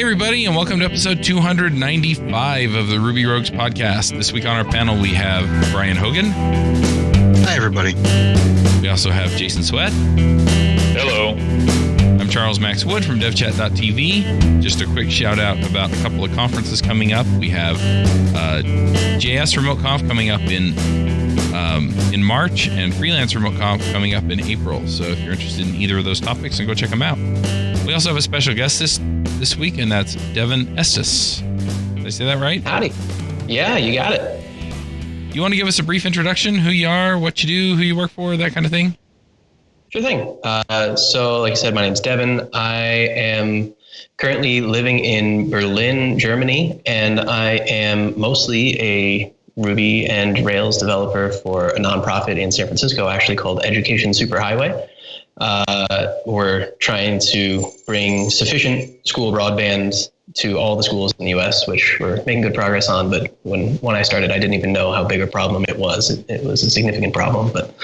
Hey, everybody, and welcome to episode 295 of the Ruby Rogues podcast. This week on our panel, we have Brian Hogan. Hi, everybody. We also have Jason Swett. Hello. I'm Charles Max Wood from devchat.tv. Just a quick shout out about a couple of conferences coming up. We have JS Remote Conf coming up in March and Freelance Remote Conf coming up in April. So if you're interested in either of those topics, then go check them out. We also have a special guest this week, and that's Devon Estes. Did I say that right? Howdy. Yeah, you got it. You want to give us a brief introduction? Who you are, what you do, who you work for, that kind of thing? Sure thing. So like I said, my name's Devon. I am currently living in Berlin, Germany, and I am mostly a Ruby and Rails developer for a nonprofit in San Francisco, actually called Education Superhighway. We're trying to bring sufficient school broadband to all the schools in the U.S., which we're making good progress on. But when I started, I didn't even know how big a problem it was. It was a significant problem. But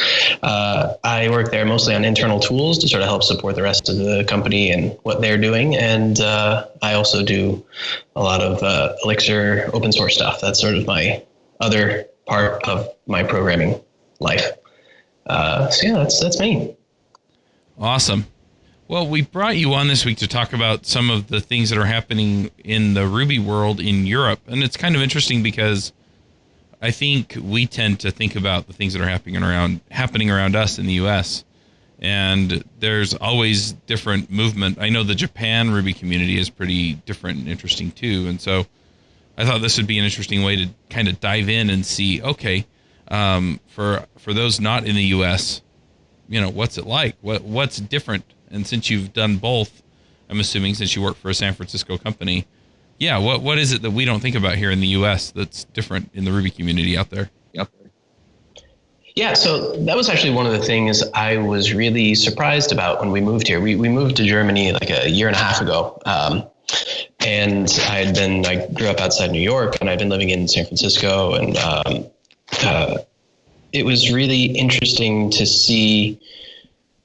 I work there mostly on internal tools to sort of help support the rest of the company and what they're doing. And I also do a lot of Elixir open source stuff. That's sort of my other part of my programming life. So yeah, that's me. Awesome. Well, we brought you on this week to talk about some of the things that are happening in the Ruby world in Europe. And it's kind of interesting because I think we tend to think about the things that are happening around us in the US. And there's always different movement. I know the Japan Ruby community is pretty different and interesting too. And so I thought this would be an interesting way to kind of dive in and see, okay, for those not in the US, you know, what's it like? What's different? And since you've done both, I'm assuming since you work for a San Francisco company, yeah, what is it that we don't think about here in the U.S. that's different in the Ruby community out there? Yep. Yeah, so that was actually one of the things I was really surprised about when we moved here. We moved to Germany like a year and a half ago. And I grew up outside New York, and I'd been living in San Francisco. And it was really interesting to see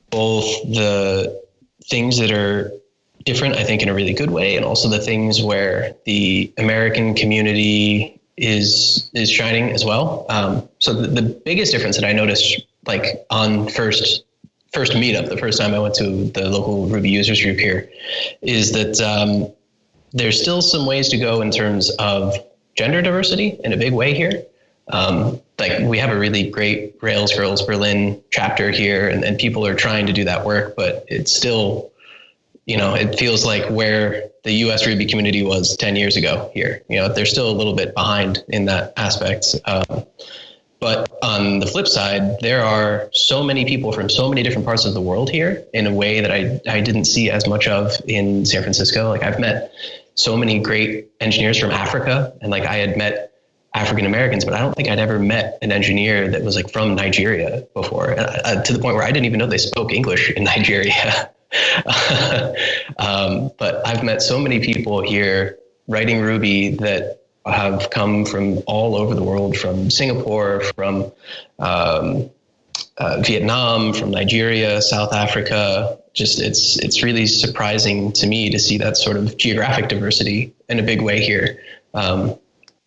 both the things that are different, I think, in a really good way, and also the things where the American community is shining as well. So the biggest difference that I noticed, like on first meetup, the first time I went to the local Ruby users group here, is that there's still some ways to go in terms of gender diversity in a big way here. Like we have a really great Rails Girls Berlin chapter here, and people are trying to do that work, but it's still, you know, it feels like where the US Ruby community was 10 years ago here. You know, they're still a little bit behind in that aspect. But on the flip side, there are so many people from so many different parts of the world here in a way that I didn't see as much of in San Francisco. Like I've met so many great engineers from Africa, and like I had met African Americans, but I don't think I'd ever met an engineer that was like from Nigeria before, to the point where I didn't even know they spoke English in Nigeria. But I've met so many people here writing Ruby that have come from all over the world, from Singapore, from Vietnam, from Nigeria, South Africa. Just it's really surprising to me to see that sort of geographic diversity in a big way here.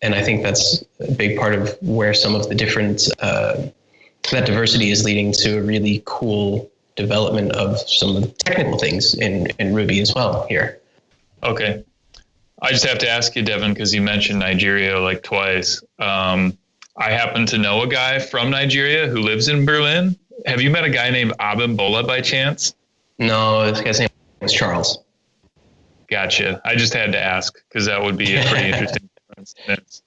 And I think that's a big part of where some of the different, that diversity is leading to a really cool development of some of the technical things in Ruby as well here. Okay. I just have to ask you, Devon, because you mentioned Nigeria like twice. I happen to know a guy from Nigeria who lives in Berlin. Have you met a guy named Abimbola by chance? No, this guy's name is Charles. Gotcha. I just had to ask because that would be a pretty interesting difference.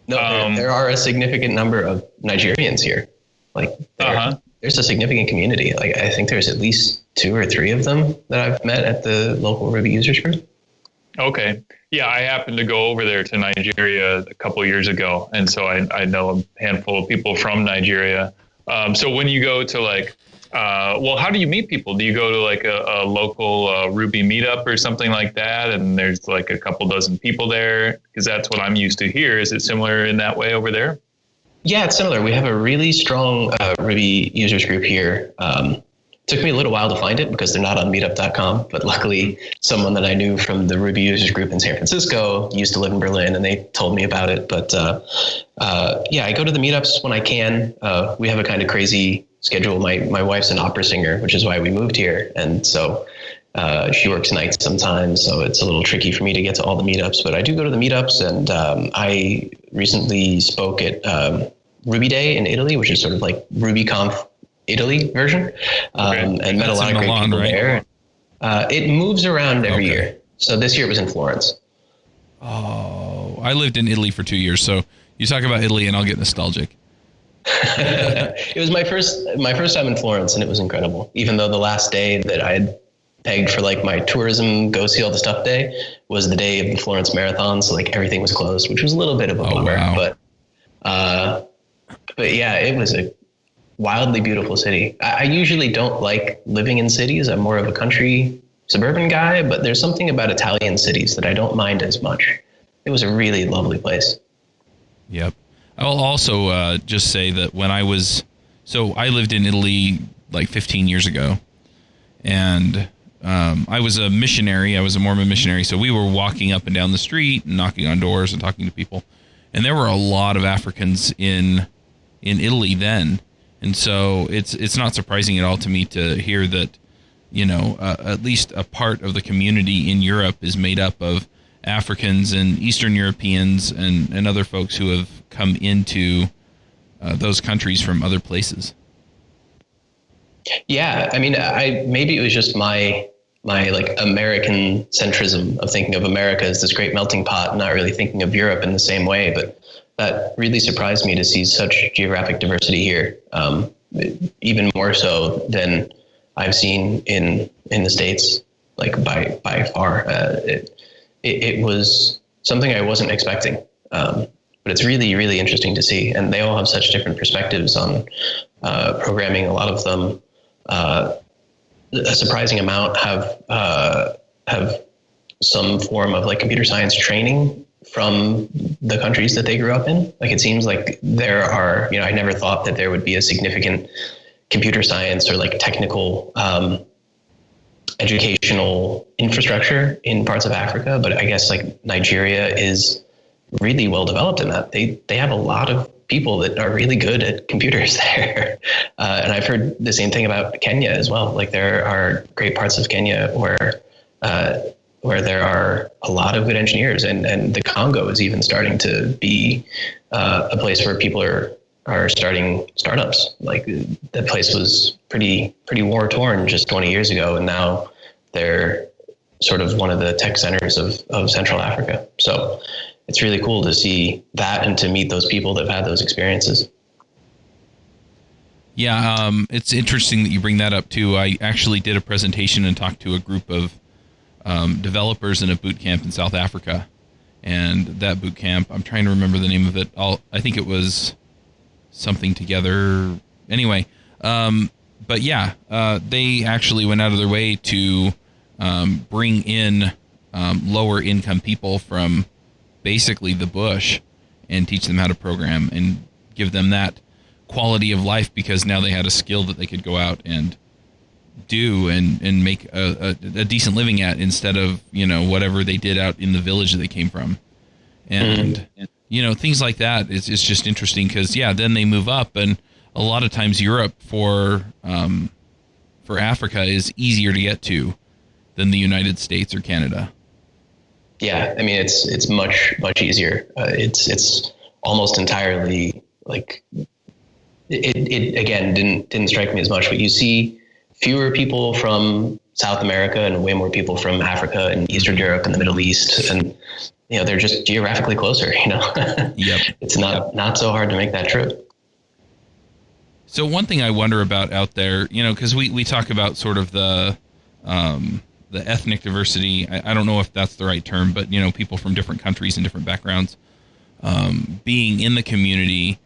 No, there are a significant number of Nigerians here. Like there's a significant community. Like I think there's at least 2 or 3 of them that I've met at the local Ruby users group. Okay. Yeah, I happened to go over there to Nigeria a couple of years ago. And so I know a handful of people from Nigeria. So when you go to like, how do you meet people? Do you go to like a local Ruby meetup or something like that? And there's like a couple dozen people there? Because that's what I'm used to here. Is it similar in that way over there? Yeah, it's similar. We have a really strong Ruby users group here. Took me a little while to find it because they're not on meetup.com, but luckily someone that I knew from the Ruby users group in San Francisco used to live in Berlin, and they told me about it. But yeah, I go to the meetups when I can. We have a kind of crazy schedule. My wife's an opera singer, which is why we moved here. And so she works nights sometimes, so it's a little tricky for me to get to all the meetups, but I do go to the meetups. And I recently spoke at Ruby Day in Italy, which is sort of like RubyConf Italy version, and met a lot of great people there. It moves around every year. So this year it was in Florence. Oh, I lived in Italy for 2 years. So you talk about Italy and I'll get nostalgic. It was my first time in Florence, and it was incredible. Even though the last day that I had pegged for like my tourism go see all the stuff day was the day of the Florence Marathon. So like everything was closed, which was a little bit of a bummer, wow. But yeah, it was a wildly beautiful city. I usually don't like living in cities. I'm more of a country suburban guy, but there's something about Italian cities that I don't mind as much. It was a really lovely place. Yep. I'll also just say that when I lived in Italy like 15 years ago, and I was a missionary. I was a Mormon missionary. So we were walking up and down the street and knocking on doors and talking to people. And there were a lot of Africans in Italy then. And so it's not surprising at all to me to hear that, at least a part of the community in Europe is made up of Africans and Eastern Europeans and other folks who have come into those countries from other places. Yeah, I mean, maybe it was just my like American centrism of thinking of America as this great melting pot, not really thinking of Europe in the same way. But that really surprised me to see such geographic diversity here, even more so than I've seen in the States, like by far. It was something I wasn't expecting, but it's really, really interesting to see. And they all have such different perspectives on programming. A lot of them, a surprising amount have some form of like computer science training from the countries that they grew up in. Like it seems like there are, I never thought that there would be a significant computer science or like technical educational infrastructure in parts of Africa, but I guess like Nigeria is really well developed in that. They have a lot of people that are really good at computers there. And I've heard the same thing about Kenya as well. Like there are great parts of Kenya where there are a lot of good engineers, and the Congo is even starting to be a place where people are starting startups. Like that place was pretty war torn just 20 years ago, and now they're sort of one of the tech centers of Central Africa. So it's really cool to see that and to meet those people that have had those experiences. Yeah, it's interesting that you bring that up too. I actually did a presentation and talked to a group of developers in a boot camp in South Africa, and that boot camp, I'm trying to remember the name of it. I think it was something together. Anyway, but yeah, they actually went out of their way to bring in lower income people from basically the bush and teach them how to program and give them that quality of life, because now they had a skill that they could go out and do and make a decent living at, instead of whatever they did out in the village that they came from. And things like that is just interesting, because then they move up, and a lot of times Europe for Africa is easier to get to than the United States or Canada. Yeah, I mean it's much easier. It's almost entirely like it again didn't strike me as much, but you see fewer people from South America and way more people from Africa and Eastern Europe and the Middle East, and they're just geographically closer. Yep. It's not so hard to make that trip. So one thing I wonder about out there, because we talk about sort of the ethnic diversity. I don't know if that's the right term, but people from different countries and different backgrounds being in the community.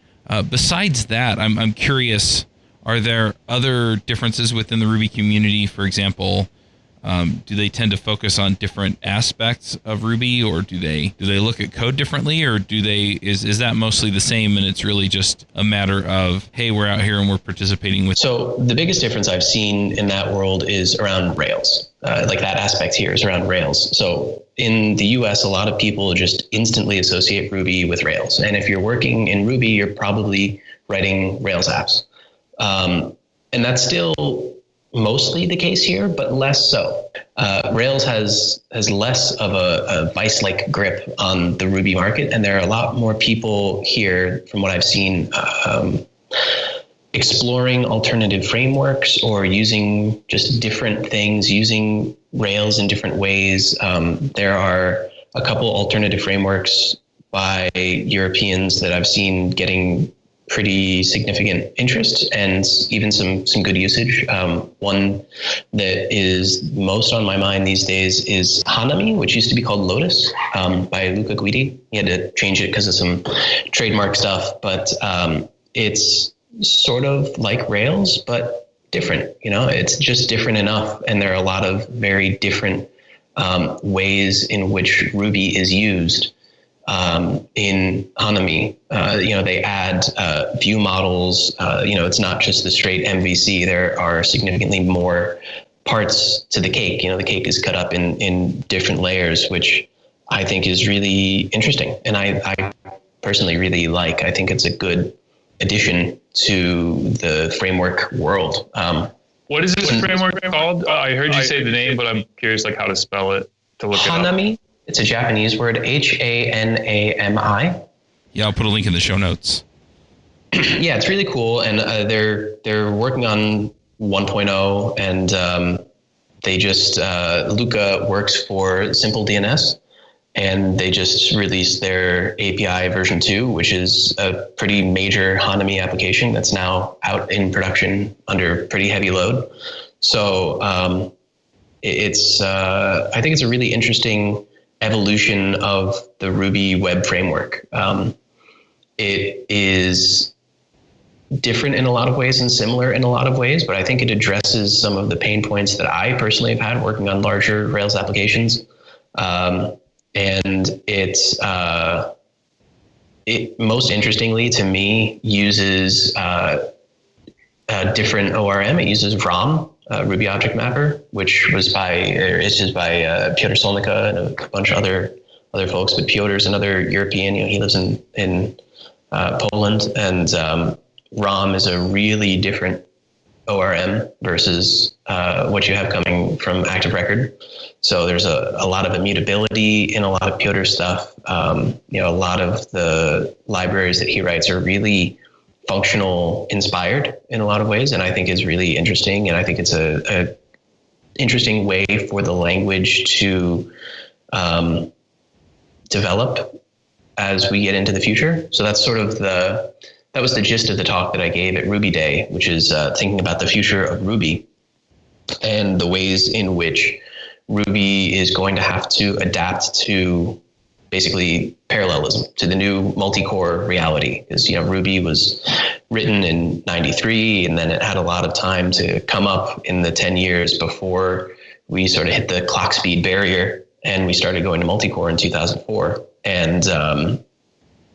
Besides that, I'm curious, are there other differences within the Ruby community? For example, Do they tend to focus on different aspects of Ruby, or do they look at code differently, or is that mostly the same and it's really just a matter of, hey, we're out here and we're participating with? So the biggest difference I've seen in that world is around Rails. Like that aspect here is around Rails. So in the US, a lot of people just instantly associate Ruby with Rails. And if you're working in Ruby, you're probably writing Rails apps. And that's still mostly the case here, but less so. Rails has less of a vice-like grip on the Ruby market, and there are a lot more people here, from what I've seen, exploring alternative frameworks or using just different things, using Rails in different ways. There are a couple alternative frameworks by Europeans that I've seen getting pretty significant interest and even some good usage. One that is most on my mind these days is Hanami, which used to be called Lotus, by Luca Guidi. He had to change it because of some trademark stuff, but it's sort of like Rails, but different. It's just different enough, and there are a lot of very different ways in which Ruby is used. In Hanami, they add view models. It's not just the straight MVC. There are significantly more parts to the cake. The cake is cut up in different layers, which I think is really interesting. And I personally really like. I think it's a good addition to the framework world. What is this framework called? I heard you say the name, but I'm curious how to spell it to look Hanami. It up. It's a Japanese word, Hanami. Yeah, I'll put a link in the show notes. Yeah, it's really cool, and they're working on 1.0, and they just Luca works for Simple DNS, and they just released their API version 2, which is a pretty major Hanami application that's now out in production under pretty heavy load. So it's I think it's a really interesting evolution of the Ruby web framework. It is different in a lot of ways and similar in a lot of ways, but I think it addresses some of the pain points that I personally have had working on larger Rails applications. And it most interestingly to me uses a different ORM. It uses ROM, Ruby Object Mapper, which was is by Piotr Solnika and a bunch of other folks. But Piotr's another European. He lives in Poland, and ROM is a really different ORM versus what you have coming from Active Record. So there's a lot of immutability in a lot of Piotr's stuff. A lot of the libraries that he writes are really functional inspired in a lot of ways, and I think is really interesting. And I think it's a interesting way for the language to develop as we get into the future. So that's sort of that was the gist of the talk that I gave at Ruby Day, which is thinking about the future of Ruby and the ways in which Ruby is going to have to adapt to basically parallelism, to the new multi-core reality. Because Ruby was written in 93, and then it had a lot of time to come up in the 10 years before we sort of hit the clock speed barrier, and we started going to multi-core in 2004. And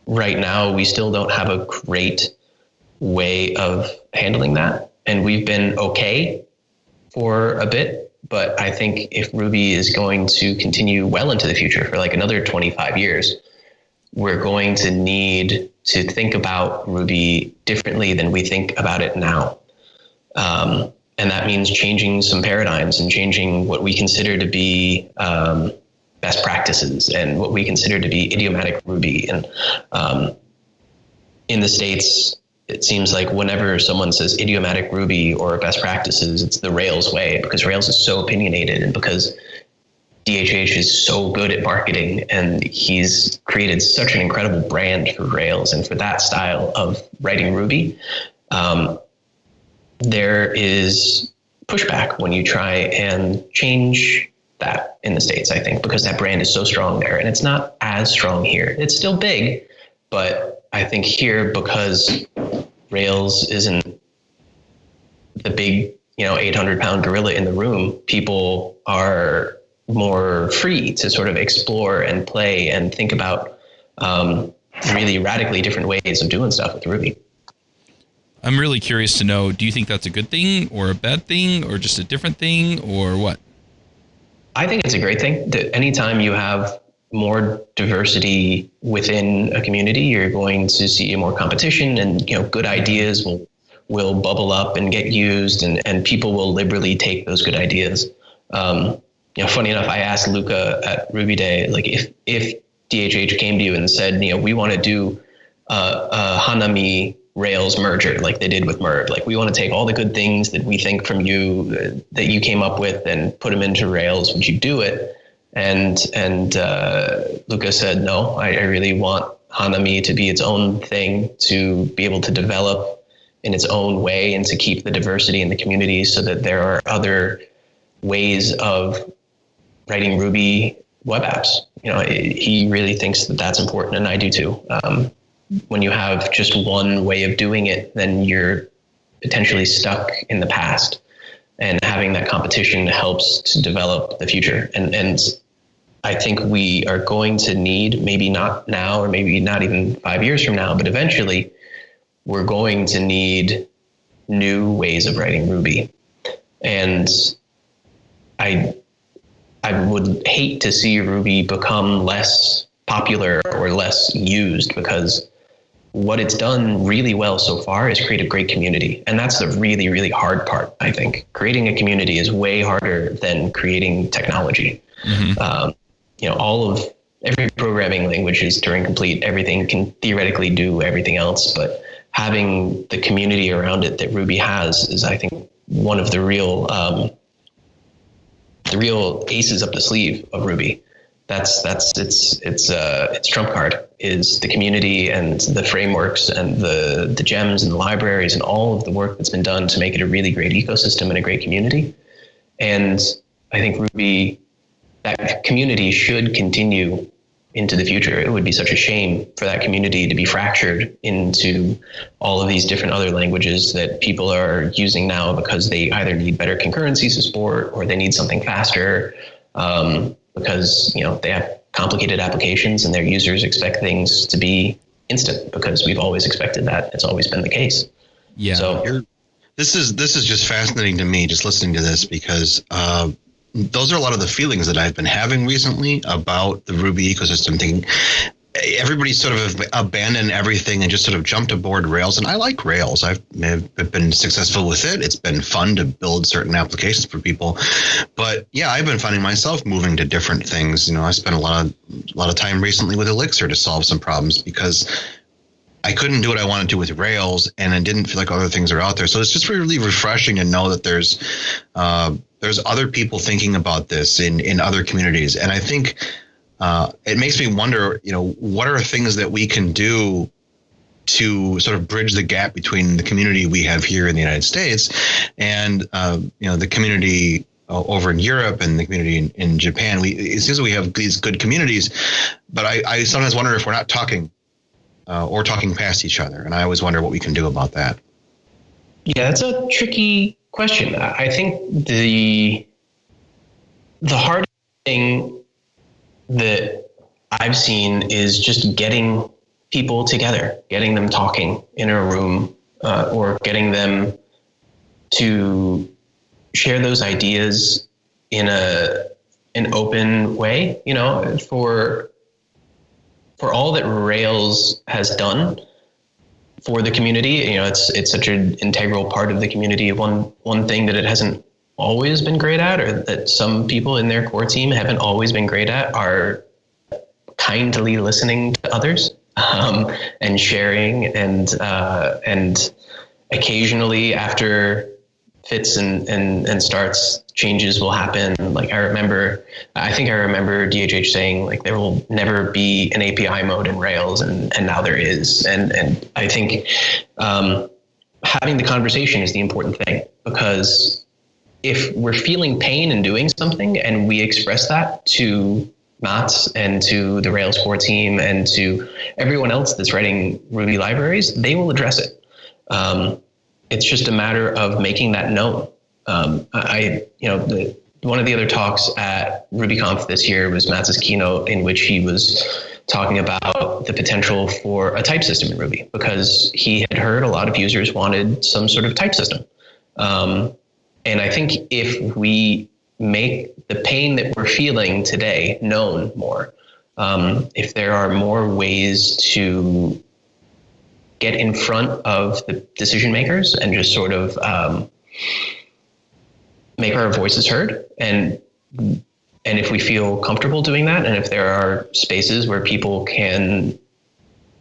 right now, we still don't have a great way of handling that, and we've been okay for a bit. But I think if Ruby is going to continue well into the future for another 25 years, we're going to need to think about Ruby differently than we think about it now. And that means changing some paradigms and changing what we consider to be best practices and what we consider to be idiomatic Ruby. And in the States, it seems like whenever someone says idiomatic Ruby or best practices, it's the Rails way, because Rails is so opinionated and because DHH is so good at marketing, and he's created such an incredible brand for Rails and for that style of writing Ruby. There is pushback when you try and change that in the States, I think, because that brand is so strong there, and it's not as strong here. It's still big, but I think here, because Rails isn't the big 800-pound gorilla in the room. People are more free to sort of explore and play and think about really radically different ways of doing stuff with Ruby. I'm really curious to know, do you think that's a good thing or a bad thing or just a different thing or what? I think it's a great thing that anytime you have more diversity within a community, you're going to see more competition, and good ideas will bubble up and get used, and people will liberally take those good ideas. Funny enough, I asked Luca at Ruby Day, like if DHH came to you and said, we want to do a Hanami Rails merger like they did with Merv. Like, we want to take all the good things that we think from you that you came up with and put them into Rails. Would you do it? And Luca said, no, I really want Hanami to be its own thing, to be able to develop in its own way and to keep the diversity in the community so that there are other ways of writing Ruby web apps. He really thinks that that's important, and I do too. When you have just one way of doing it, then you're potentially stuck in the past, and having that competition helps to develop the future. And I think we are going to need, maybe not now or maybe not even 5 years from now, but eventually we're going to need new ways of writing Ruby. And I would hate to see Ruby become less popular or less used, because what it's done really well so far is create a great community. And that's the really, really hard part, I think. Creating a community is way harder than creating technology. Mm-hmm. Every programming language is Turing complete. Everything can theoretically do everything else, but having the community around it that Ruby has is, I think, one of the real aces up the sleeve of Ruby. That's its trump card is the community and the frameworks and the gems and the libraries and all of the work that's been done to make it a really great ecosystem and a great community. And I think Ruby, that community should continue into the future. It would be such a shame for that community to be fractured into all of these different other languages that people are using now because they either need better concurrency support or they need something faster, because they have complicated applications and their users expect things to be instant, because we've always expected that. It's always been the case. Yeah. So this is just fascinating to me, just listening to this, because those are a lot of the feelings that I've been having recently about the Ruby ecosystem. Thinking everybody sort of abandoned everything and just sort of jumped aboard Rails. And I like Rails. I've been successful with it. It's been fun to build certain applications for people. But yeah, I've been finding myself moving to different things. I spent a lot of time recently with Elixir to solve some problems because I couldn't do what I wanted to with Rails, and I didn't feel like other things are out there. So it's just really refreshing to know that there's other people thinking about this in other communities. And I think it makes me wonder, what are things that we can do to sort of bridge the gap between the community we have here in the United States and the community over in Europe and the community in Japan. It seems that we have these good communities, but I sometimes wonder if we're not talking or talking past each other. And I always wonder what we can do about that. Yeah, that's a tricky question. I think the hardest thing that I've seen is just getting people together, getting them talking in a room, or getting them to share those ideas in an open way. For all that Rails has done for the community, it's such an integral part of the community. One thing that it hasn't always been great at, or that some people in their core team haven't always been great at, are kindly listening to others, and sharing, and occasionally after fits and starts, changes will happen. Like I think I remember DHH saying, like, there will never be an API mode in Rails, and now there is. And I think having the conversation is the important thing, because if we're feeling pain in doing something and we express that to Mats and to the Rails core team and to everyone else that's writing Ruby libraries, they will address it. It's just a matter of making that known. One of the other talks at RubyConf this year was Matt's keynote, in which he was talking about the potential for a type system in Ruby, because he had heard a lot of users wanted some sort of type system. And I think if we make the pain that we're feeling today known more, if there are more ways to get in front of the decision makers and just sort of make our voices heard, and if we feel comfortable doing that, and if there are spaces where people can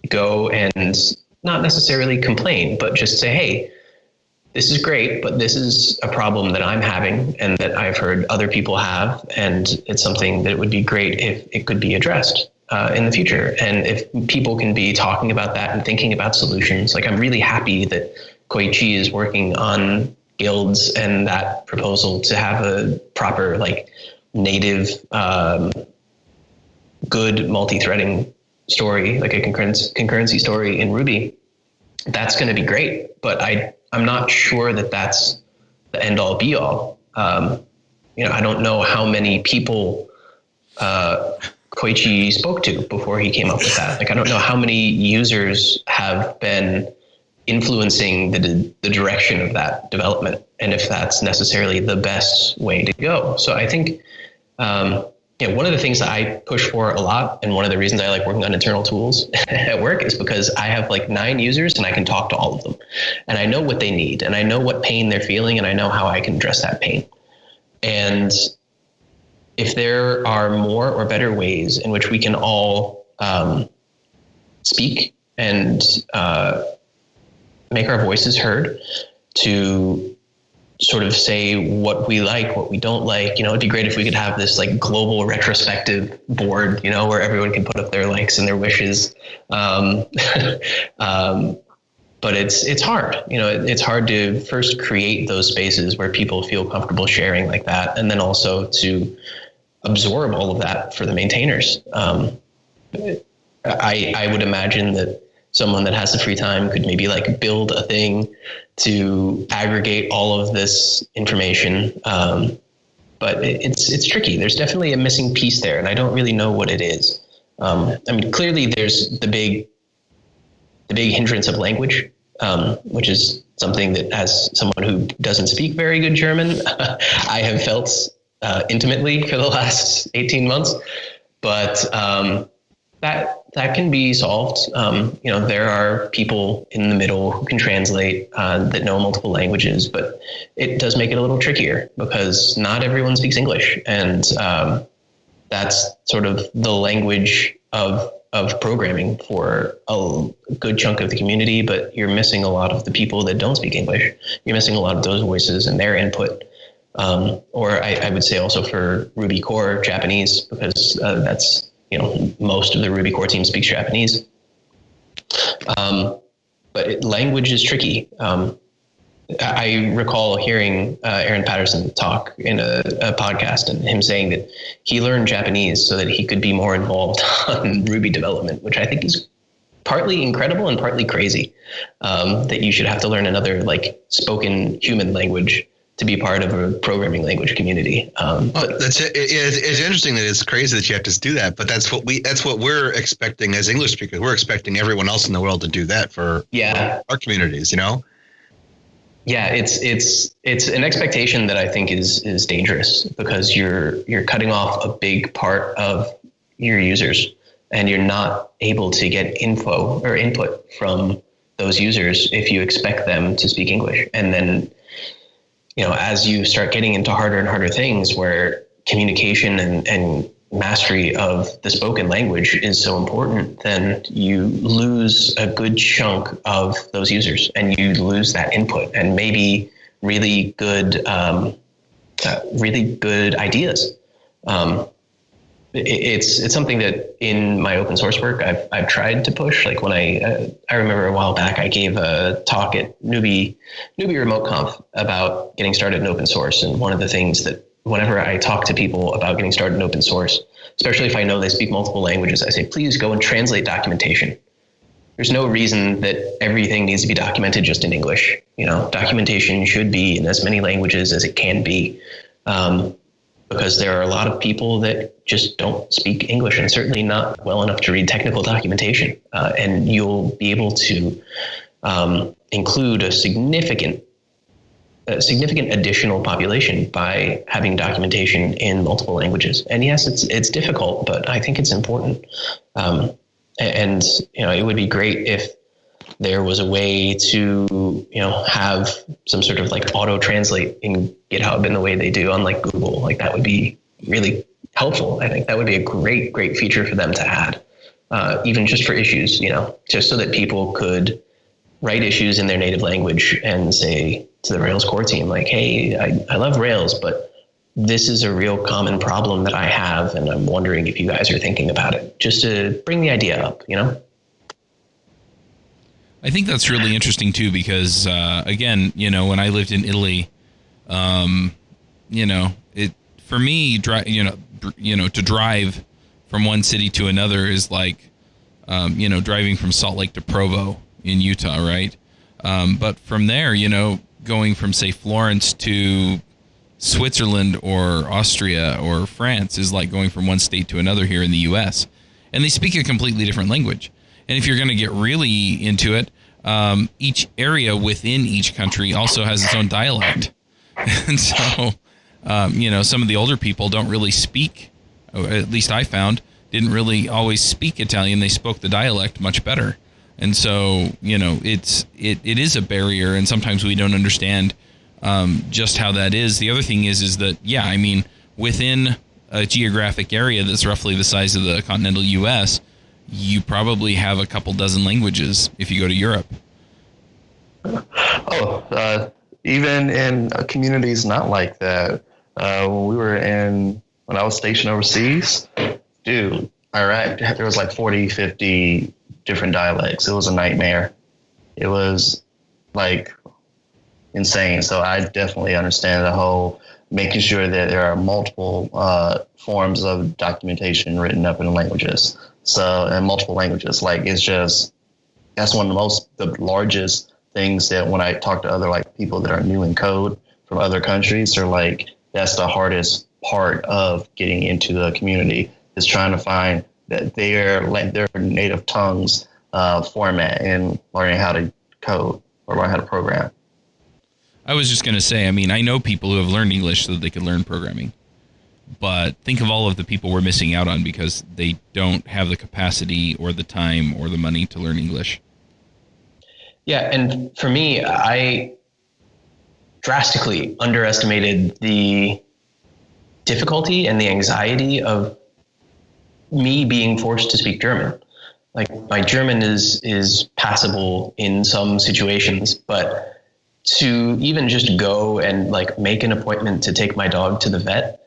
go and not necessarily complain, but just say, hey, this is great, but this is a problem that I'm having and that I've heard other people have, and it's something that would be great if it could be addressed in the future. And if people can be talking about that and thinking about solutions, like I'm really happy that Koichi is working on guilds and that proposal to have a proper, like, native, good multi-threading story, like a concurrency story in Ruby. That's going to be great, but I'm not sure that that's the end all be all. I don't know how many people Koichi spoke to before he came up with that. Like, I don't know how many users have been influencing the direction of that development, and if that's necessarily the best way to go. So I think, one of the things that I push for a lot, and one of the reasons I like working on internal tools at work, is because I have like 9 users and I can talk to all of them, and I know what they need, and I know what pain they're feeling, and I know how I can address that pain. And if there are more or better ways in which we can all speak and make our voices heard, to sort of say what we like, what we don't like. It'd be great if we could have this like global retrospective board, where everyone can put up their likes and their wishes. But it's hard. It's hard to first create those spaces where people feel comfortable sharing like that, and then also to absorb all of that for the maintainers. I would imagine that someone that has the free time could maybe like build a thing to aggregate all of this information. But it's tricky. There's definitely a missing piece there, and I don't really know what it is. Clearly there's the big hindrance of language, which is something that, as someone who doesn't speak very good German, I have felt intimately for the last 18 months. But that can be solved. There are people in the middle who can translate that know multiple languages, but it does make it a little trickier because not everyone speaks English, and that's sort of the language of programming for a good chunk of the community. But you're missing a lot of the people that don't speak English. You're missing a lot of those voices and their input. Or I would say also for Ruby core Japanese, because that's most of the Ruby core team speaks Japanese. But language is tricky. I recall hearing Aaron Patterson talk in a podcast, and him saying that he learned Japanese so that he could be more involved on Ruby development, which I think is partly incredible and partly crazy, that you should have to learn another like spoken human language to be part of a programming language community. That's it. It's interesting that it's crazy that you have to do that, but that's what we're expecting as English speakers. We're expecting everyone else in the world to do that for our communities, Yeah, it's an expectation that I think is dangerous, because you're cutting off a big part of your users, and you're not able to get info or input from those users if you expect them to speak English. And then as you start getting into harder and harder things where communication and mastery of the spoken language is so important, then you lose a good chunk of those users, and you lose that input and maybe really good ideas. It's something that in my open source work I've tried to push. Like when I remember a while back I gave a talk at Newbie Remote Conf about getting started in open source, and one of the things that whenever I talk to people about getting started in open source, especially if I know they speak multiple languages, I say, please go and translate documentation. there's no reason that everything needs to be documented just in English. Documentation should be in as many languages as it can be, because there are a lot of people that just don't speak English, and certainly not well enough to read technical documentation. And you'll be able to include a significant additional population by having documentation in multiple languages. And yes, it's difficult, but I think it's important. And it would be great if there was a way to, have some sort of like auto translate in GitHub in the way they do on like Google. Like that would be really helpful. I think that would be a great feature for them to add, even just for issues, just so that people could write issues in their native language and say to the Rails core team, like, hey, I love Rails, but this is a real common problem that I have, and I'm wondering if you guys are thinking about it, just to bring the idea up, I think that's really interesting too, because again, when I lived in Italy, it for me, to drive from one city to another is like, driving from Salt Lake to Provo in Utah, right? But from there, going from say Florence to Switzerland or Austria or France is like going from one state to another here in the U.S. And they speak a completely different language. And if you're going to get really into it, each area within each country also has its own dialect. And so, some of the older people don't really speak, or at least I found, didn't really always speak Italian. They spoke the dialect much better. And so, it is a barrier, and sometimes we don't understand just how that is. The other thing is that, within a geographic area that's roughly the size of the continental U.S., you probably have a couple dozen languages if you go to Europe. Even in communities not like that. When I was stationed overseas, dude, Iraq, there was like 40, 50 different dialects. It was a nightmare. It was like insane. So I definitely understand the whole making sure that there are multiple forms of documentation written up in languages. So in multiple languages, like that's one of the largest things that when I talk to other like people that are new in code from other countries, they're like, that's the hardest part of getting into the community, is trying to find that their native tongues format and learning how to code or learn how to program. I was just going to say, I know people who have learned English so that they could learn programming. But think of all of the people we're missing out on because they don't have the capacity or the time or the money to learn English. Yeah, and for me, I drastically underestimated the difficulty and the anxiety of me being forced to speak German. Like, my German is passable in some situations, but to even just go and like make an appointment to take my dog to the vet,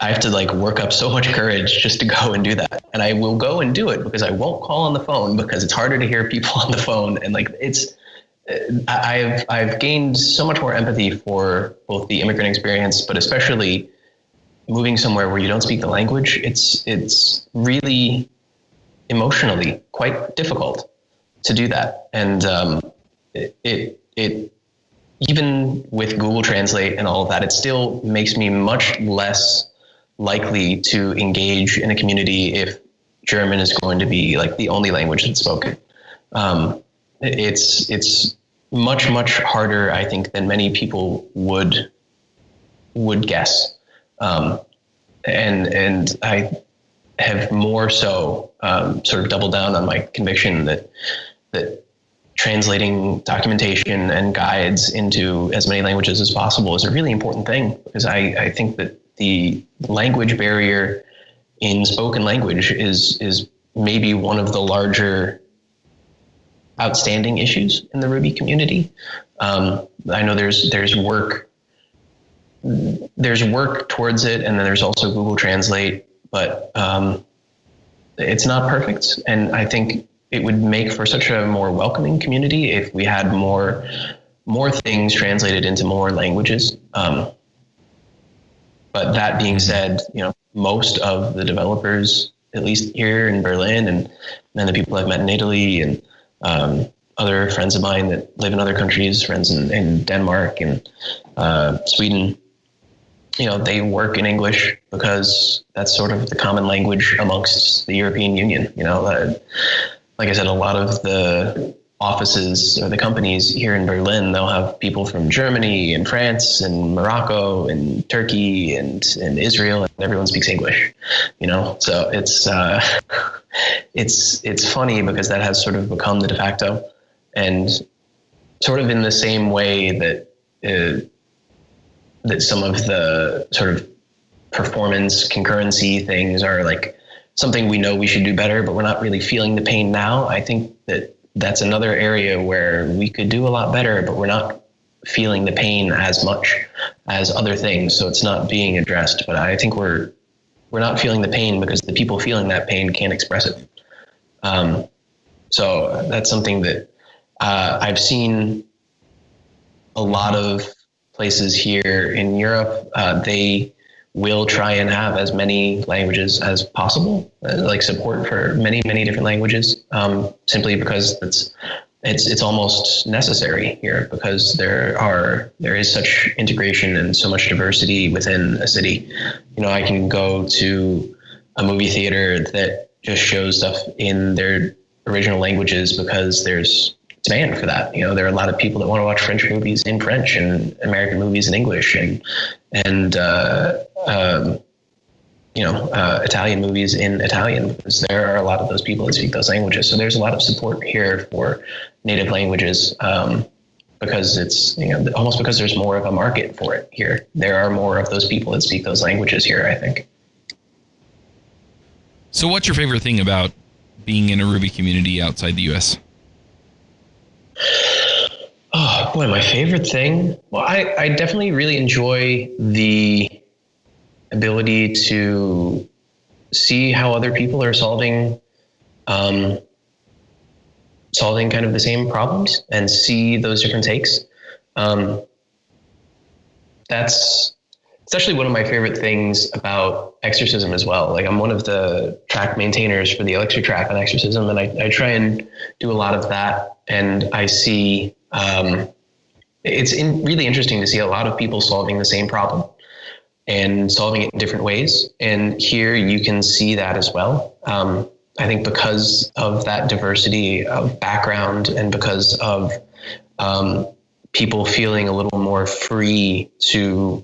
I have to like work up so much courage just to go and do that. And I will go and do it because I won't call on the phone because it's harder to hear people on the phone. And like, I've gained so much more empathy for both the immigrant experience, but especially moving somewhere where you don't speak the language. It's really emotionally quite difficult to do that. And it even with Google Translate and all of that, it still makes me much less likely to engage in a community if German is going to be like the only language that's spoken. It's much, much harder, I think, than many people would guess. And I have more so sort of doubled down on my conviction that translating documentation and guides into as many languages as possible is a really important thing, because I think that the language barrier in spoken language is maybe one of the larger outstanding issues in the Ruby community. I know there's work towards it, and then there's also Google Translate, but it's not perfect. And I think it would make for such a more welcoming community if we had more things translated into more languages. But that being said, most of the developers, at least here in Berlin, and then the people I've met in Italy and Other friends of mine that live in other countries, friends in Denmark and Sweden, they work in English because that's sort of the common language amongst the European Union. Like I said, a lot of the offices or the companies here in Berlin, they'll have people from Germany and France and Morocco and Turkey and Israel, and everyone speaks English, so it's funny because that has sort of become the de facto, and sort of in the same way that some of the sort of performance concurrency things are like something we know we should do better, but we're not really feeling the pain now. I think that's another area where we could do a lot better, but we're not feeling the pain as much as other things. So it's not being addressed, but I think we're not feeling the pain because the people feeling that pain can't express it. So that's something that I've seen a lot of places here in Europe. They will try and have as many languages as possible, like support for many, many different languages, simply because it's almost necessary here, because there is such integration and so much diversity within a city. I can go to a movie theater that just shows stuff in their original languages because there's demand for that. There are a lot of people that want to watch French movies in French and American movies in English and Italian movies in Italian, because there are a lot of those people that speak those languages. So there's a lot of support here for native languages, because it's, almost because there's more of a market for it here. There are more of those people that speak those languages here, I think. So what's your favorite thing about being in a Ruby community outside the US? Oh boy, my favorite thing. Well, I definitely really enjoy the ability to see how other people are solving kind of the same problems and see those different takes. It's actually one of my favorite things about Exorcism as well. Like, I'm one of the track maintainers for the Elixir track on Exorcism, and I try and do a lot of that. And I see it's really interesting to see a lot of people solving the same problem and solving it in different ways. And here you can see that as well. I think because of that diversity of background and because of people feeling a little more free to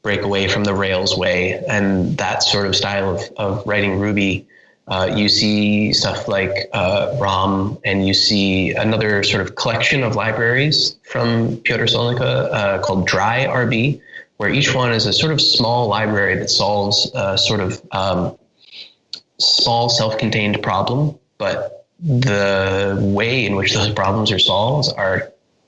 break away from the Rails way and that sort of style of writing Ruby, you see stuff like ROM, and you see another sort of collection of libraries from Piotr Solnika called Dry RB, where each one is a sort of small library that solves a sort of small self-contained problem, but the way in which those problems are solved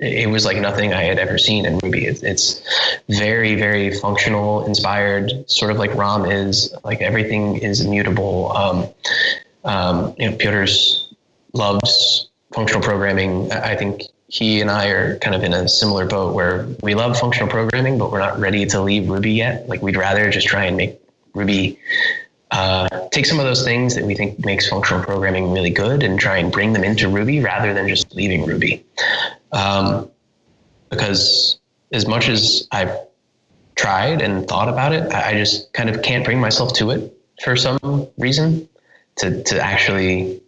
it was like nothing I had ever seen in Ruby. It's very, very functional, inspired, sort of like ROM is. Like, everything is immutable. Piotr loves functional programming. I think he and I are kind of in a similar boat where we love functional programming, but we're not ready to leave Ruby yet. Like, we'd rather just try and make Ruby take some of those things that we think makes functional programming really good and try and bring them into Ruby rather than just leaving Ruby. Because as much as I've tried and thought about it, I just kind of can't bring myself to it for some reason to actually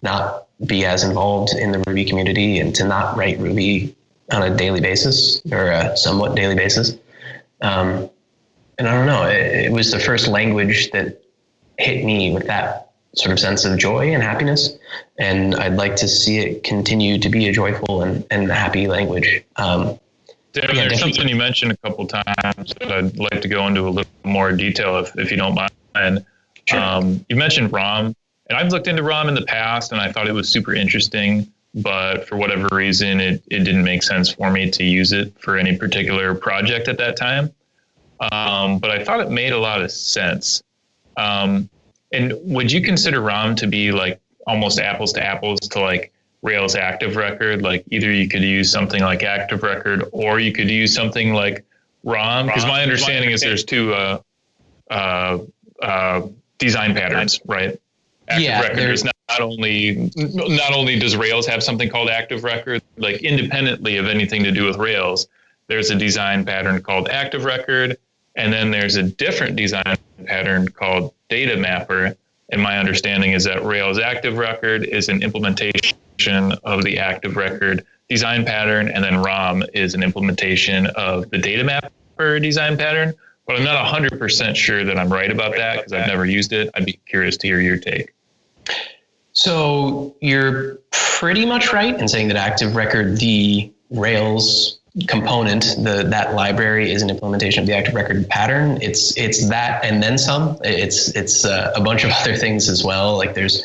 not be as involved in the Ruby community and to not write Ruby on a daily basis or a somewhat daily basis. And I don't know, it was the first language that hit me with that sort of sense of joy and happiness. And I'd like to see it continue to be a joyful and happy language. There's something you mentioned a couple times that I'd like to go into a little more detail if you don't mind. Sure. You mentioned ROM, and I've looked into ROM in the past and I thought it was super interesting, but for whatever reason, it didn't make sense for me to use it for any particular project at that time. But I thought it made a lot of sense. And would you consider ROM to be like almost apples to apples to like Rails Active Record? Like, either you could use something like Active Record or you could use something like ROM? Because my understanding is there's two design patterns, right? Active record is not only does Rails have something called active record, like independently of anything to do with Rails, there's a design pattern called active record, and then there's a different design pattern called data mapper. And my understanding is that Rails active record is an implementation of the active record design pattern, and then ROM is an implementation of the data mapper design pattern. But I'm not 100% sure that I'm right about that because I've never used it. I'd be curious to hear your take. So you're pretty much right in saying that active record, the Rails component, that library is an implementation of the active record pattern. It's that and then some. It's a bunch of other things as well. Like there's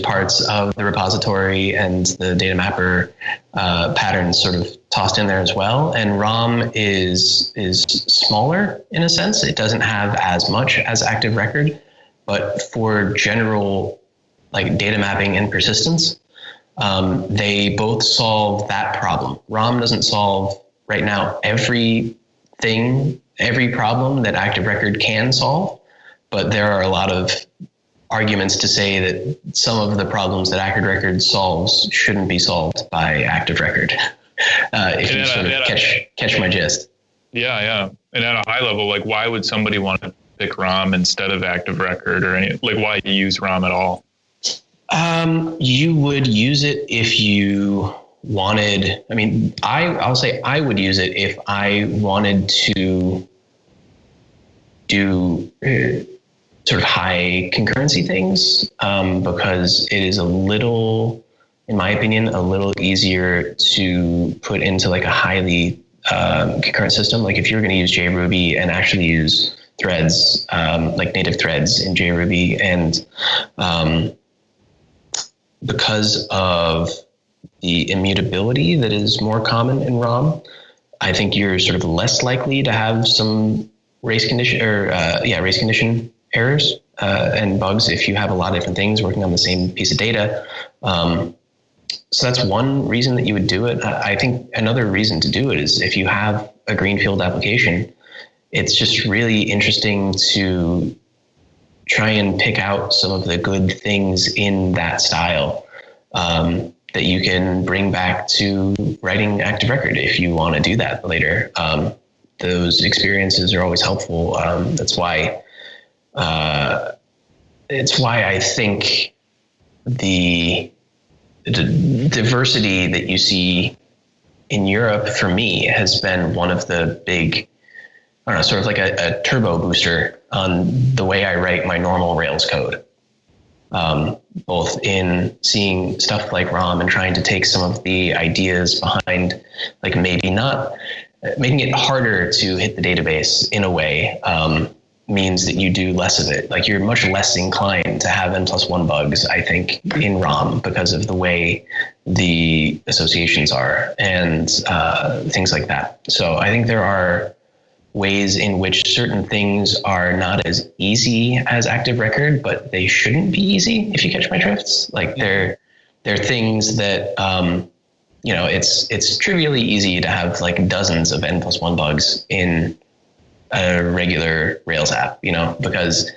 parts of the repository and the data mapper patterns sort of tossed in there as well. And ROM is smaller in a sense. It doesn't have as much as active record, but for general like data mapping and persistence, they both solve that problem. ROM doesn't solve right now every problem that active record can solve, but there are a lot of arguments to say that some of the problems that active record solves shouldn't be solved by active record. If you sort of catch my gist. Yeah. And at a high level, like why would somebody want to pick ROM instead of active record, or why use ROM at all? You would use it if you wanted, I'll say I would use it if I wanted to do sort of high concurrency things, because it is a little, in my opinion, a little easier to put into like a highly concurrent system. Like if you're going to use JRuby and actually use threads, like native threads in JRuby, and because of the immutability that is more common in ROM, I think you're sort of less likely to have some race condition errors and bugs if you have a lot of different things working on the same piece of data. So that's one reason that you would do it. I think another reason to do it is if you have a greenfield application, it's just really interesting to try and pick out some of the good things in that style that you can bring back to writing active record if you want to do that later. Those experiences are always helpful. That's why I think the diversity that you see in Europe, for me, has been one of the big, sort of like a turbo booster on the way I write my normal Rails code. Both in seeing stuff like ROM and trying to take some of the ideas behind, like maybe not making it harder to hit the database in a way, means that you do less of it. Like you're much less inclined to have N+1 bugs, I think, in ROM because of the way the associations are and things like that. So I think there are ways in which certain things are not as easy as active record, but they shouldn't be easy, if you catch my drifts. Like they're things that, it's trivially easy to have like dozens of N+1 bugs in a regular Rails app, because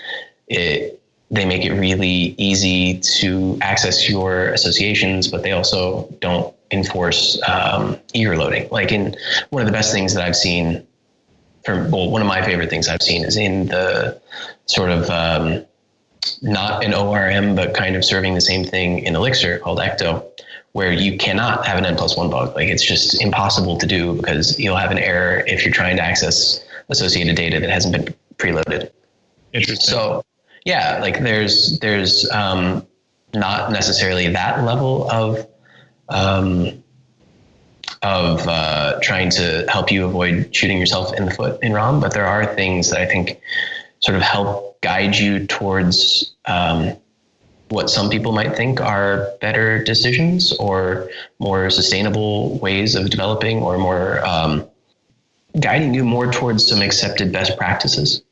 they make it really easy to access your associations, but they also don't enforce eager loading. Like in one of the best things that I've seen, one of my favorite things I've seen is in the sort of not an ORM, but kind of serving the same thing in Elixir called Ecto, where you cannot have an N+1 bug. Like it's just impossible to do because you'll have an error if you're trying to access associated data that hasn't been preloaded. Interesting. So yeah, like there's not necessarily that level of trying to help you avoid shooting yourself in the foot in ROM, but there are things that I think sort of help guide you towards what some people might think are better decisions or more sustainable ways of developing, or more guiding you more towards some accepted best practices,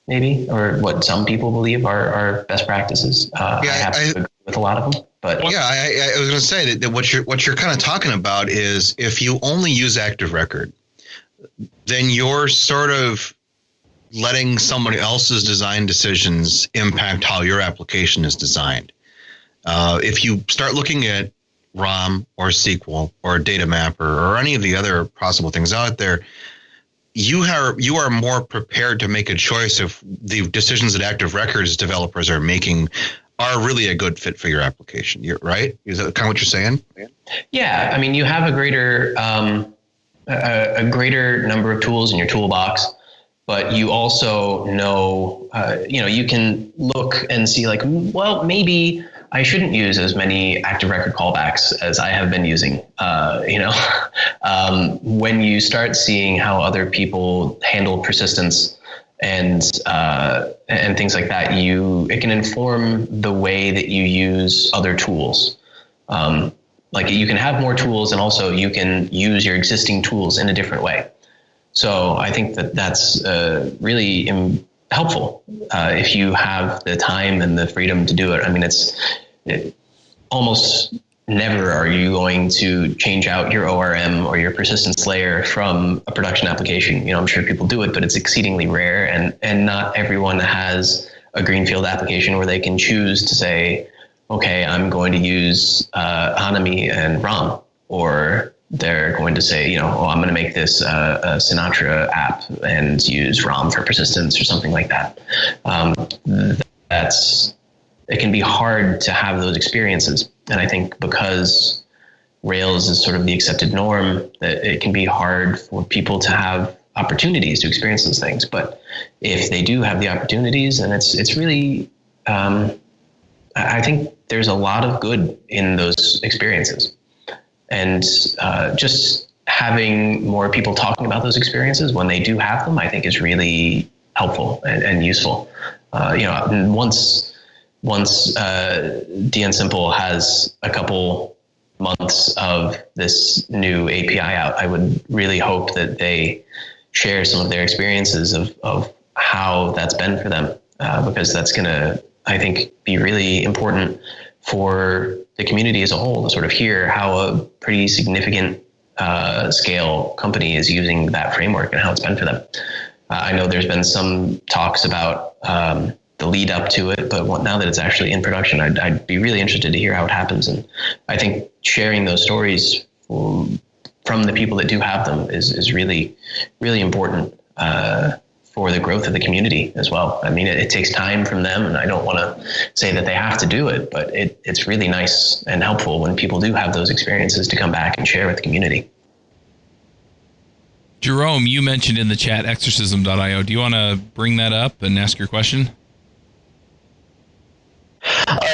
maybe, or what some people believe are best practices. I have to agree with a lot of them. But yeah, I was going to say that what you're kind of talking about is if you only use active record, then you're sort of letting somebody else's design decisions impact how your application is designed. If you start looking at ROM or SQL or data mapper or any of the other possible things out there, you are more prepared to make a choice if the decisions that Active Records developers are making are really a good fit for your application. You're right? Is that kind of what you're saying? Yeah, I mean, you have a greater number of tools in your toolbox, but you also know, you can look and see like, well, maybe I shouldn't use as many active record callbacks as I have been using. When you start seeing how other people handle persistence and things like that, it can inform the way that you use other tools. Like you can have more tools, and also you can use your existing tools in a different way. So I think that's really helpful if you have the time and the freedom to do it. I mean, almost never are you going to change out your ORM or your persistence layer from a production application. I'm sure people do it, but it's exceedingly rare, and not everyone has a greenfield application where they can choose to say, okay, I'm going to use Hanami and ROM, or they're going to say, I'm going to make this a Sinatra app and use ROM for persistence or something like that. It can be hard to have those experiences. And I think because Rails is sort of the accepted norm, that it can be hard for people to have opportunities to experience those things. But if they do have the opportunities, and it's really, I think there's a lot of good in those experiences. And just having more people talking about those experiences when they do have them, I think is really helpful and useful. Once DN Simple has a couple months of this new API out, I would really hope that they share some of their experiences of how that's been for them, because that's going to, I think, be really important for the community as a whole to sort of hear how a pretty significant scale company is using that framework and how it's been for them. I know there's been some talks about the lead up to it, but now that it's actually in production, I'd be really interested to hear how it happens. And I think sharing those stories from the people that do have them is really, really important for the growth of the community as well. I mean, it takes time from them, and I don't want to say that they have to do it, but it's really nice and helpful when people do have those experiences to come back and share with the community. Jerome, you mentioned in the chat exorcism.io. Do you want to bring that up and ask your question?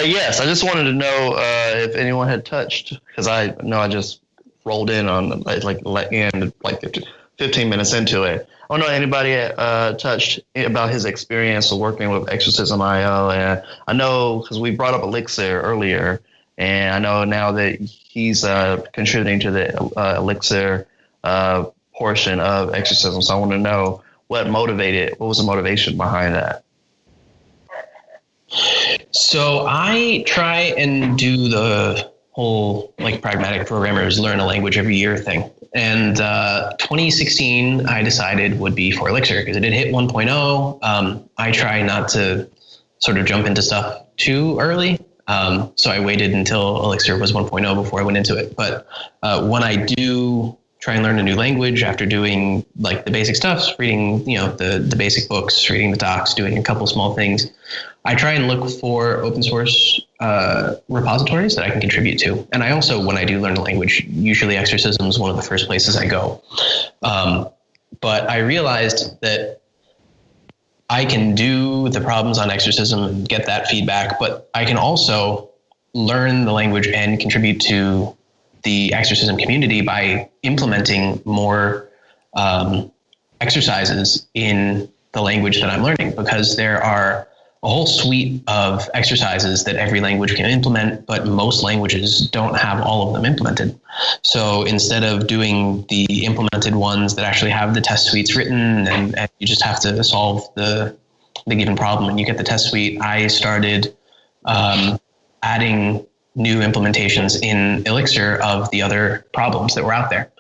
Yes, I just wanted to know if anyone had touched, because I know I just rolled in on like 15 minutes into it. I don't know anybody touched about his experience of working with Exorcism.io, and I know because we brought up Elixir earlier, and I know now that he's contributing to the Elixir portion of Exorcism. So I want to know what was the motivation behind that? So I try and do the whole like pragmatic programmers learn a language every year thing. And 2016, I decided would be for Elixir because it had hit 1.0. I try not to sort of jump into stuff too early. So I waited until Elixir was 1.0 before I went into it. But when I do try and learn a new language after doing like the basic stuff, reading, the basic books, reading the docs, doing a couple small things, I try and look for open source repositories that I can contribute to. And I also, when I do learn a language, usually Exorcism is one of the first places I go. But I realized that I can do the problems on Exorcism and get that feedback, but I can also learn the language and contribute to the Exorcism community by implementing more exercises in the language that I'm learning, because there are a whole suite of exercises that every language can implement, but most languages don't have all of them implemented. So instead of doing the implemented ones that actually have the test suites written and you just have to solve the given problem and you get the test suite, I started adding new implementations in Elixir of the other problems that were out there.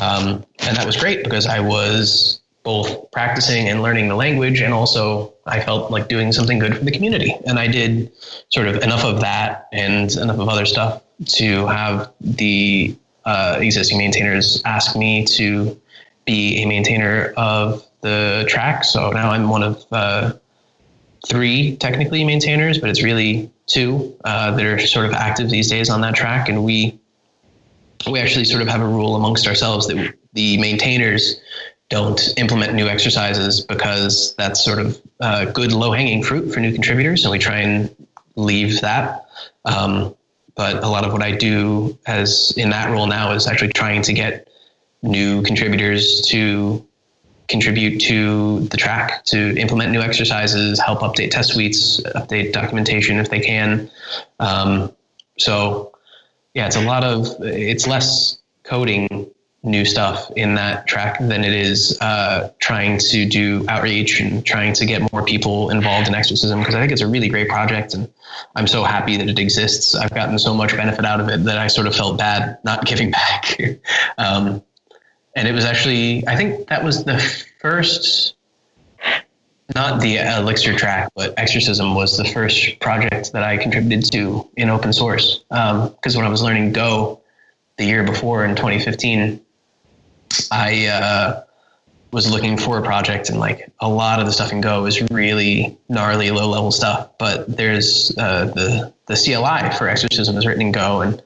And that was great because I was both practicing and learning the language, and also I felt like doing something good for the community. And I did sort of enough of that and enough of other stuff to have the existing maintainers ask me to be a maintainer of the track. So now I'm one of 3 technically maintainers, but it's really 2 that are sort of active these days on that track. And we actually sort of have a rule amongst ourselves that the maintainers don't implement new exercises, because that's sort of good low-hanging fruit for new contributors, and we try and leave that. But a lot of what I do as in that role now is actually trying to get new contributors to contribute to the track, to implement new exercises, help update test suites, update documentation if they can. So yeah, it's less coding new stuff in that track than it is trying to do outreach and trying to get more people involved in exorcism, because I think it's a really great project and I'm so happy that it exists. I've gotten so much benefit out of it that I sort of felt bad not giving back. And it was actually, I think that was the first, not the Elixir track, but Exorcism was the first project that I contributed to in open source. Because when I was learning Go the year before in 2015, I was looking for a project, and like a lot of the stuff in Go is really gnarly, low level stuff. But there's the CLI for Exorcism is written in Go, and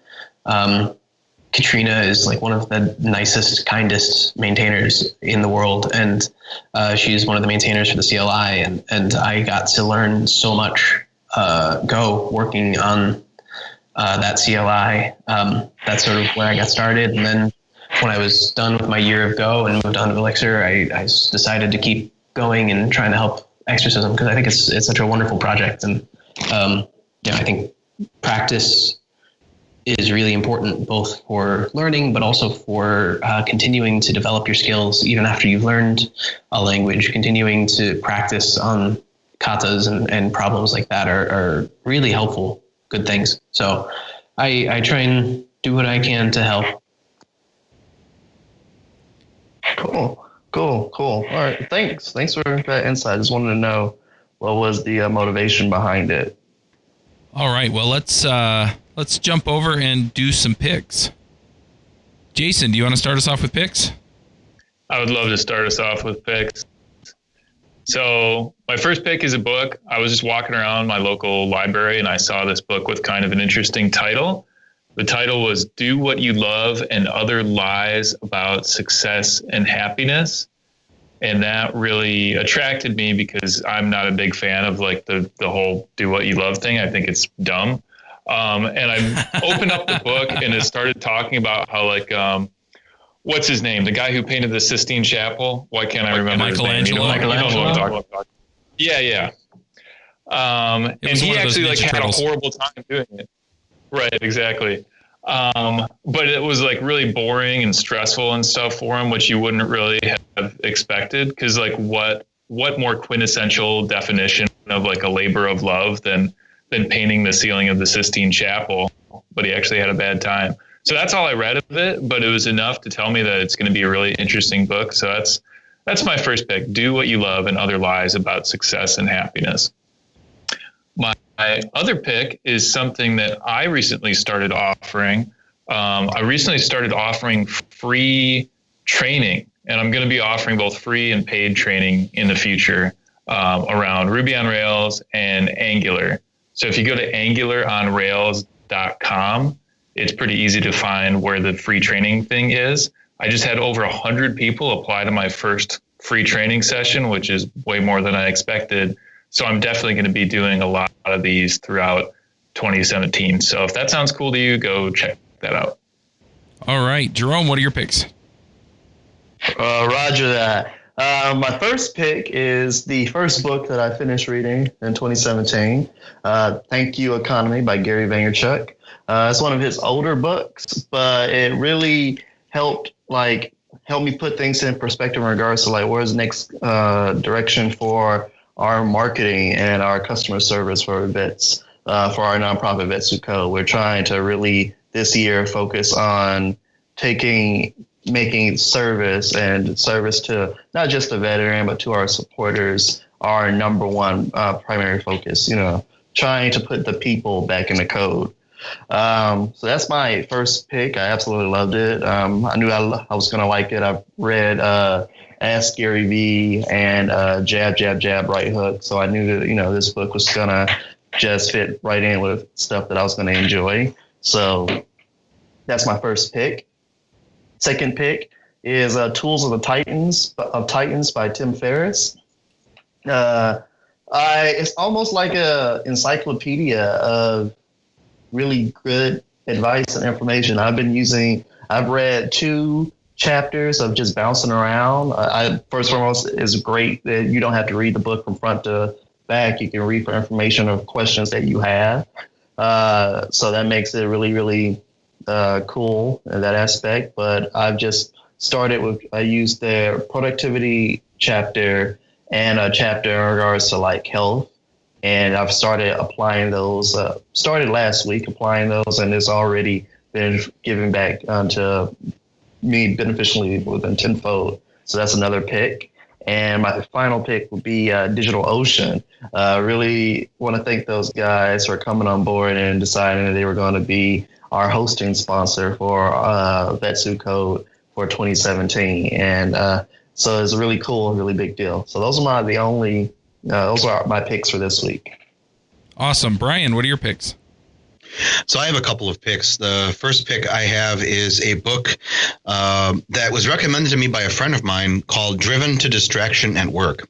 Katrina is like one of the nicest, kindest maintainers in the world. And she's one of the maintainers for the CLI. And I got to learn so much Go working on that CLI. That's sort of where I got started. And then when I was done with my year of Go and moved on to Elixir, I decided to keep going and trying to help Exorcism, because I think it's such a wonderful project. And I think practice is really important, both for learning, but also for continuing to develop your skills even after you've learned a language. Continuing to practice on katas and problems like that are really helpful, good things. So I try and do what I can to help. Cool. All right, thanks for that insight. I just wanted to know what was the motivation behind it. All right, well, let's jump over and do some picks. Jason, do you want to start us off with picks? I would love to start us off with picks. So my first pick is a book. I was just walking around my local library and I saw this book with kind of an interesting title. The title was Do What You Love and Other Lies About Success and Happiness. And that really attracted me because I'm not a big fan of like the whole do what you love thing. I think it's dumb. And I opened up the book and it started talking about how like, what's his name? The guy who painted the Sistine Chapel. Why can't I remember his name? You know what I'm talking about. Yeah. And he actually like had a horrible time doing it. Right, exactly. But it was like really boring and stressful and stuff for him, which you wouldn't really have expected. Because like what more quintessential definition of like a labor of love than painting the ceiling of the Sistine Chapel? But he actually had a bad time. So that's all I read of it, but it was enough to tell me that it's going to be a really interesting book. So that's my first pick. Do What You Love and Other Lies About Success and Happiness. My other pick is something that I recently started offering. I recently started offering free training, and I'm going to be offering both free and paid training in the future around Ruby on Rails and Angular. So if you go to angularonrails.com, it's pretty easy to find where the free training thing is. I just had over 100 people apply to my first free training session, which is way more than I expected. So I'm definitely going to be doing a lot of these throughout 2017. So if that sounds cool to you, go check that out. All right. Jerome, what are your picks? Roger that. My first pick is the first book that I finished reading in 2017, Thank You Economy by Gary Vaynerchuk. It's one of his older books, but it really helped me put things in perspective in regards to like where's the next direction for our marketing and our customer service for vets, for our nonprofit Vets Who Code. We're trying to really this year focus on taking making service to not just the veteran, but to our supporters our number one primary focus, trying to put the people back in the code. So that's my first pick. I absolutely loved it. I knew I was going to like it. I've read Ask Gary Vee and Jab, Jab, Jab, Right Hook. So I knew that, this book was going to just fit right in with stuff that I was going to enjoy. So that's my first pick. Second pick is Tools of the Titans by Tim Ferriss. It's almost like a encyclopedia of really good advice and information. I've read 2 chapters of just bouncing around. First and foremost, it's great that you don't have to read the book from front to back. You can read for information or questions that you have. So that makes it really, really cool in that aspect. But I've just I used their productivity chapter and a chapter in regards to like health. And I've started applying those, started last week applying those, and it's already been given back to me beneficially within tenfold. So that's another pick. And my final pick would be DigitalOcean. Really want to thank those guys for coming on board and deciding that they were going to be our hosting sponsor for VetSu Code for 2017. And so it's a really cool, really big deal. So those are my picks for this week. Awesome. Brian, what are your picks? So I have a couple of picks. The first pick I have is a book that was recommended to me by a friend of mine called Driven to Distraction at Work.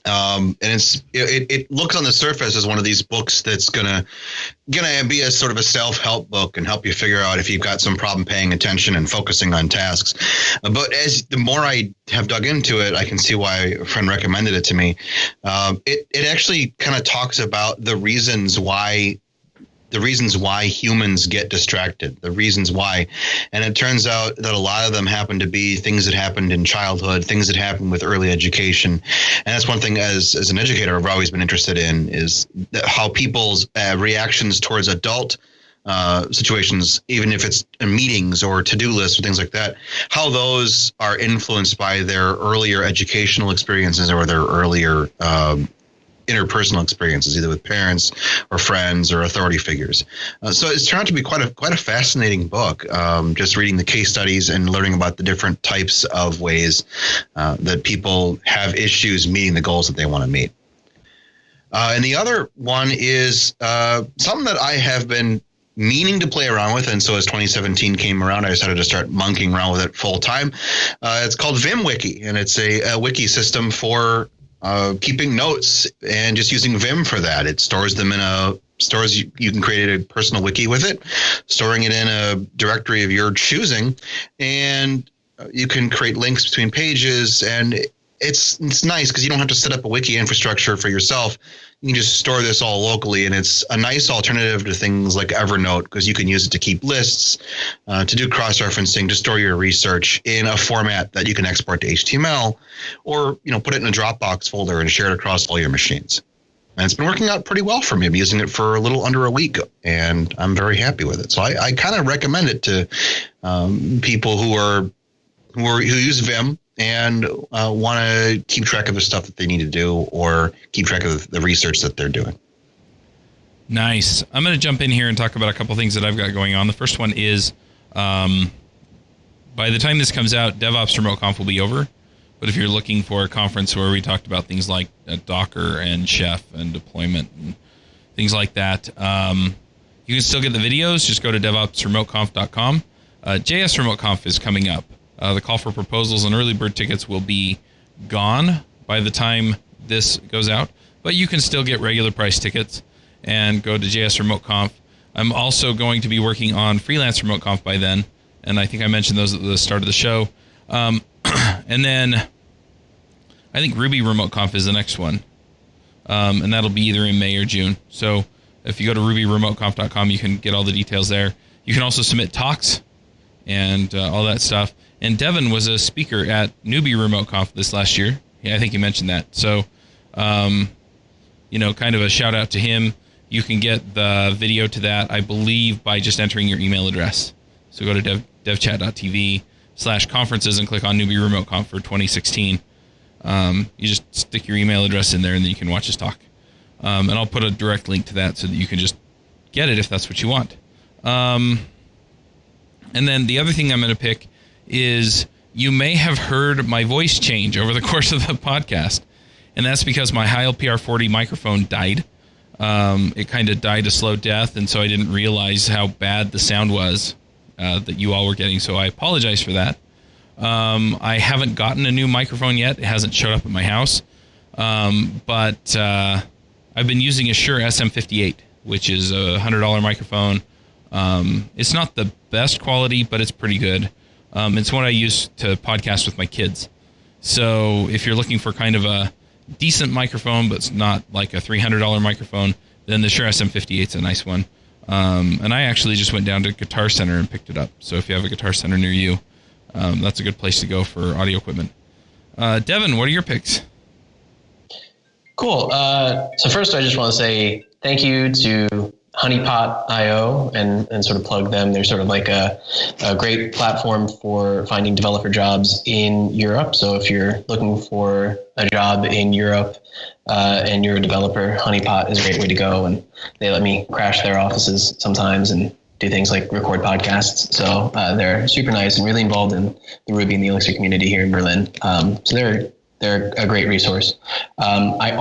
And it looks on the surface as one of these books that's gonna be a sort of a self-help book and help you figure out if you've got some problem paying attention and focusing on tasks. But the more I have dug into it, I can see why a friend recommended it to me. It actually kind of talks about the reasons why humans get distracted, the reasons why. And it turns out that a lot of them happen to be things that happened in childhood, things that happened with early education. And that's one thing as an educator I've always been interested in, is how people's reactions towards adult situations, even if it's in meetings or to-do lists or things like that, how those are influenced by their earlier educational experiences or their earlier interpersonal experiences, either with parents or friends or authority figures. So it's turned out to be quite a fascinating book, just reading the case studies and learning about the different types of ways that people have issues meeting the goals that they want to meet. And the other one is something that I have been meaning to play around with, and so as 2017 came around, I decided to start monkeying around with it full time. It's called VimWiki, and it's a wiki system for keeping notes and just using Vim for that. It stores them you can create a personal wiki with it, storing it in a directory of your choosing, and you can create links between pages, and it's nice because you don't have to set up a wiki infrastructure for yourself. You can just store this all locally, and it's a nice alternative to things like Evernote because you can use it to keep lists, to do cross-referencing, to store your research in a format that you can export to HTML, or put it in a Dropbox folder and share it across all your machines. And it's been working out pretty well for me. I'm using it for a little under a week, and I'm very happy with it. So I kind of recommend it to people who use Vim and want to keep track of the stuff that they need to do or keep track of the research that they're doing. Nice. I'm going to jump in here and talk about a couple things that I've got going on. The first one is, by the time this comes out, DevOps Remote Conf will be over. But if you're looking for a conference where we talked about things like Docker and Chef and deployment and things like that, you can still get the videos. Just go to DevOpsRemoteConf.com. JS Remote Conf is coming up. The call for proposals and early bird tickets will be gone by the time this goes out, but you can still get regular price tickets and go to JS Remote Conf. I'm also going to be working on Freelance Remote Conf by then, and I think I mentioned those at the start of the show. And then I think Ruby Remote Conf is the next one, and that'll be either in May or June. So if you go to rubyremoteconf.com, you can get all the details there. You can also submit talks and all that stuff. And Devon was a speaker at Newbie Remote Conf this last year. Yeah, I think you mentioned that. So, kind of a shout out to him. You can get the video to that, I believe, by just entering your email address. So go to devchat.tv, /conferences and click on Newbie Remote Conf for 2016. You just stick your email address in there, and then you can watch us talk. And I'll put a direct link to that so that you can just get it if that's what you want. And then the other thing I'm going to pick is you may have heard my voice change over the course of the podcast, and that's because my Heil PR40 microphone died. It kind of died a slow death, and so I didn't realize how bad the sound was that you all were getting, so I apologize for that. I haven't gotten a new microphone yet. It hasn't showed up at my house, but I've been using a Shure SM58, which is a $100 microphone. It's not the best quality, but it's pretty good. It's one I use to podcast with my kids. So if you're looking for kind of a decent microphone, but it's not like a $300 microphone, then the Shure SM58 is a nice one. And I actually just went down to Guitar Center and picked it up. So if you have a Guitar Center near you, that's a good place to go for audio equipment. Devon, what are your picks? Cool. So first, I just want to say thank you to Honeypot.io and sort of plug them. They're sort of like a great platform for finding developer jobs in Europe. So if you're looking for a job in Europe and you're a developer, Honeypot is a great way to go. And they let me crash their offices sometimes and do things like record podcasts. So they're super nice and really involved in the Ruby and the Elixir community here in Berlin. So they're a great resource. I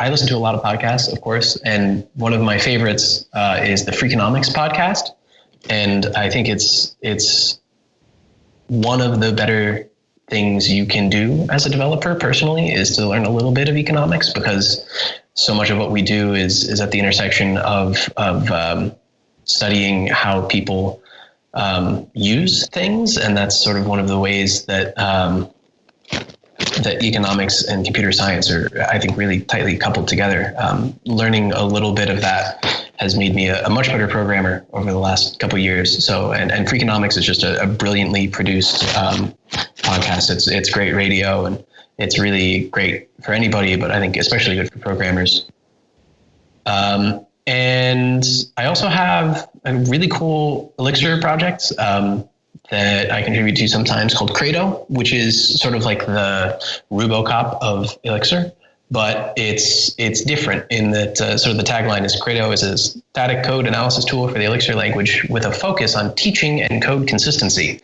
listen to a lot of podcasts, of course, and one of my favorites is the Freakonomics podcast. And I think it's one of the better things you can do as a developer personally is to learn a little bit of economics, because so much of what we do is at the intersection of studying how people use things. And that's sort of one of the ways that economics and computer science are, I think, really tightly coupled together. Learning a little bit of that has made me a much better programmer over the last couple of years. So, and Freakonomics is just a brilliantly produced podcast. It's great radio, and it's really great for anybody, but I think especially good for programmers. And I also have a really cool Elixir project that I contribute to sometimes called Credo, which is sort of like the RuboCop of Elixir, but it's different in that sort of the tagline is Credo is a static code analysis tool for the Elixir language with a focus on teaching and code consistency.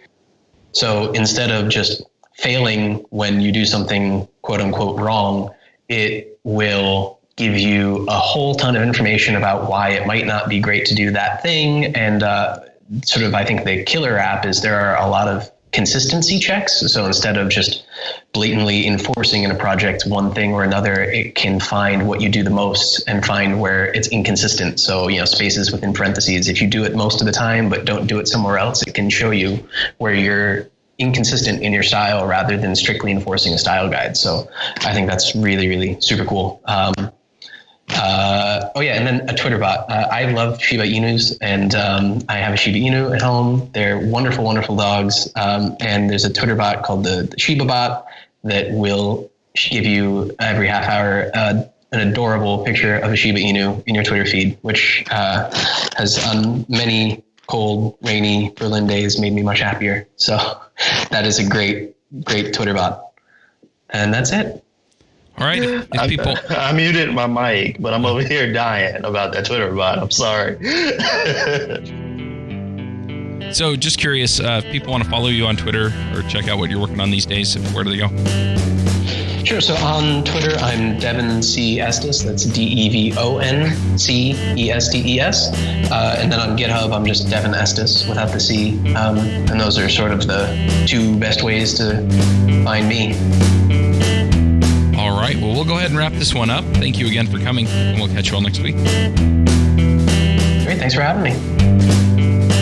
So instead of just failing when you do something quote unquote wrong, it will give you a whole ton of information about why it might not be great to do that thing. And sort of, I think the killer app is there are a lot of consistency checks. So instead of just blatantly enforcing in a project one thing or another, it can find what you do the most and find where it's inconsistent. So, spaces within parentheses, if you do it most of the time but don't do it somewhere else, it can show you where you're inconsistent in your style rather than strictly enforcing a style guide. So I think that's really, really super cool. And then a Twitter bot. I love Shiba Inus, and I have a Shiba Inu at home. They're wonderful, wonderful dogs. And there's a Twitter bot called the Shiba bot that will give you every half hour an adorable picture of a Shiba Inu in your Twitter feed, which has on many cold, rainy Berlin days made me much happier. So that is a great, great Twitter bot. And that's it. All right. If people, I muted my mic, but I'm over here dying about that Twitter bot. I'm sorry. So just curious, if people want to follow you on Twitter or check out what you're working on these days, where do they go? Sure. So on Twitter, I'm Devon C Estes. That's DEVONCESTES. And then on GitHub, I'm just Devon Estes without the C. And those are sort of the two best ways to find me. All right. Well, we'll go ahead and wrap this one up. Thank you again for coming, and we'll catch you all next week. Great. Thanks for having me.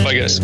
Bye, guys.